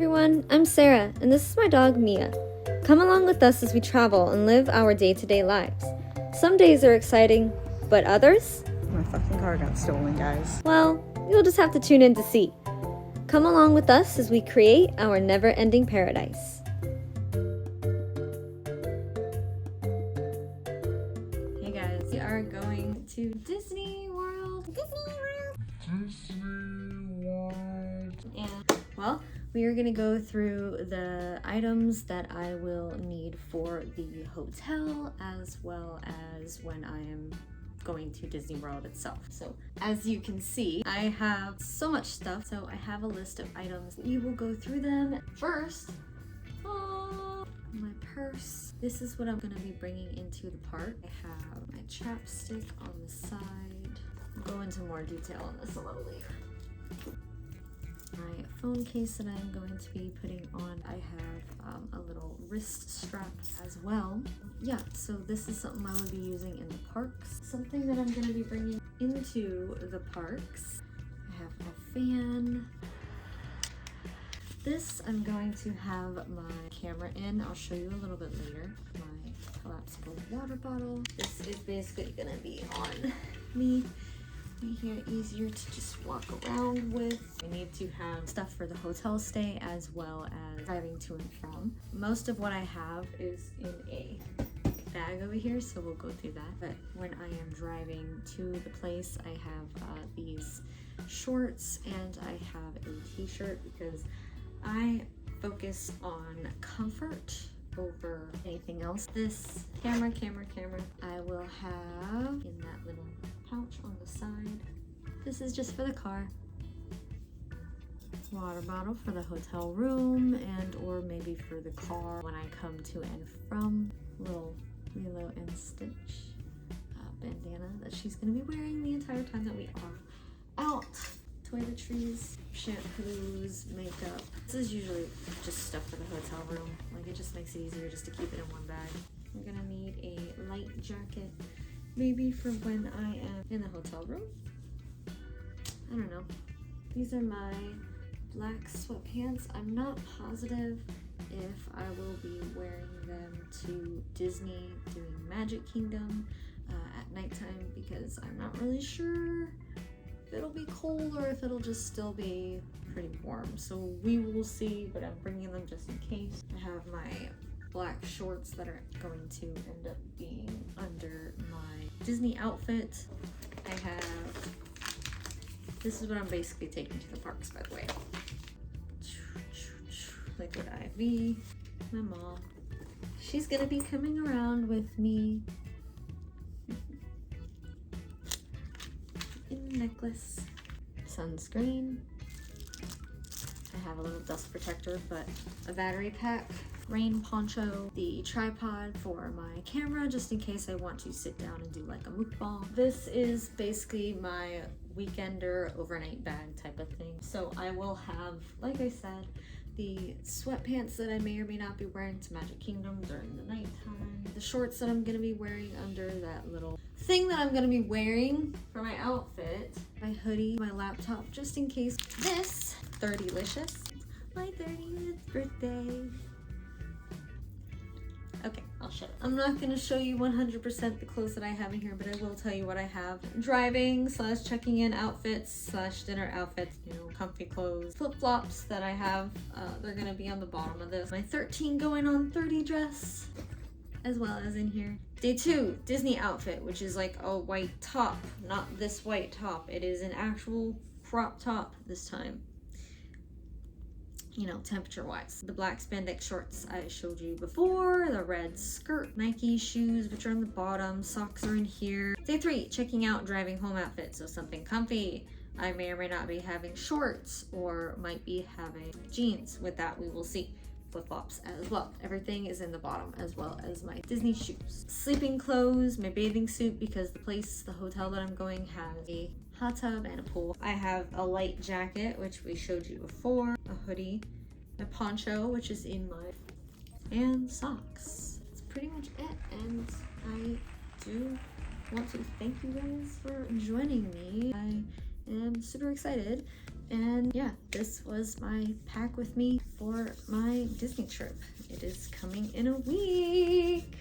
everyone, I'm Sarah, and this is my dog Mia. Come along with us as we travel and live our day-to-day lives. Some days are exciting, but others? My fucking car got stolen, guys. Well, you'll just have to tune in to see. Come along with us as we create our never-ending paradise. Hey guys, we are going to Disney World. And, well, we are going to go through the items that I will need for the hotel as well as when I am going to Disney World itself. So as you can see, I have so much stuff. So I have a list of items. We will go through them. First, my purse. This is what I'm going to be bringing into the park. I have my chapstick on the side. I'll go into more detail on this a little later. My phone case that I'm going to be putting on. I have a little wrist strap as well. Yeah, so this is something I will be using in the parks. Something that I'm going to be bringing into the parks. I have a fan. This I'm going to have my camera in. I'll show you a little bit later. My collapsible water bottle. This is basically going to be on me. Here, easier to just walk around with. We need to have stuff for the hotel stay as well as driving to and from. Most of what I have is in a bag over here, so we'll go through that. But when I am driving to the place, I have these shorts and I have a t-shirt because I focus on comfort over anything else. This camera I will have in that little pouch on the side. This is just for the car. Water bottle for the hotel room and or maybe for the car when I come to and from. Little Lilo and Stitch bandana that she's gonna be wearing the entire time that we are out. Toiletries, shampoos, makeup. This is usually just stuff for the hotel room. Like, it just makes it easier just to keep it in one bag. We're gonna need a light jacket, maybe for when I am in the hotel room. I don't know. These are my black sweatpants. I'm not positive if I will be wearing them to Disney doing Magic Kingdom at nighttime because I'm not really sure if it'll be cold or if it'll just still be pretty warm. So we will see, but I'm bringing them just in case. I have my black shorts that are going to end up being under my Disney outfit. I have, this is what I'm basically taking to the parks, by the way. Liquid IV, my mom. She's gonna be coming around with me. Necklace, sunscreen. I have a little dust protector, but a battery pack, rain poncho, the tripod for my camera just in case I want to sit down and do like a mukbang. This is basically my weekender overnight bag type of thing. So I will have, like I said, the sweatpants that I may or may not be wearing to Magic Kingdom during the nighttime, the shorts that I'm gonna be wearing under that little thing that I'm gonna be wearing for my outfit, my hoodie, my laptop, just in case. This, 30licious, my 30th birthday. Okay, I'll shut up. I'm not gonna show you 100% the clothes that I have in here, but I will tell you what I have. Driving / checking in outfits / dinner outfits, you know, comfy clothes. Flip-flops that I have, they're gonna be on the bottom of this. My 13 going on 30 dress, as well as in here. Day 2, Disney outfit, which is like a white top, not this white top. It is an actual crop top this time. You know, temperature wise. The black spandex shorts I showed you before, the red skirt, Nike shoes, which are on the bottom, socks are in here. Day 3, checking out driving home outfit, so something comfy. I may or may not be having shorts or might be having jeans. With that, we will see. Flip-flops as well. Everything is in the bottom as well as my Disney shoes. Sleeping clothes, my bathing suit because the hotel that I'm going has a hot tub and a pool. I have a light jacket, which we showed you before, a hoodie, a poncho, which is in my, and socks. That's pretty much it. And I do want to thank you guys for joining me. I am super excited And yeah, this was my pack with me for my Disney trip. It is coming in a week.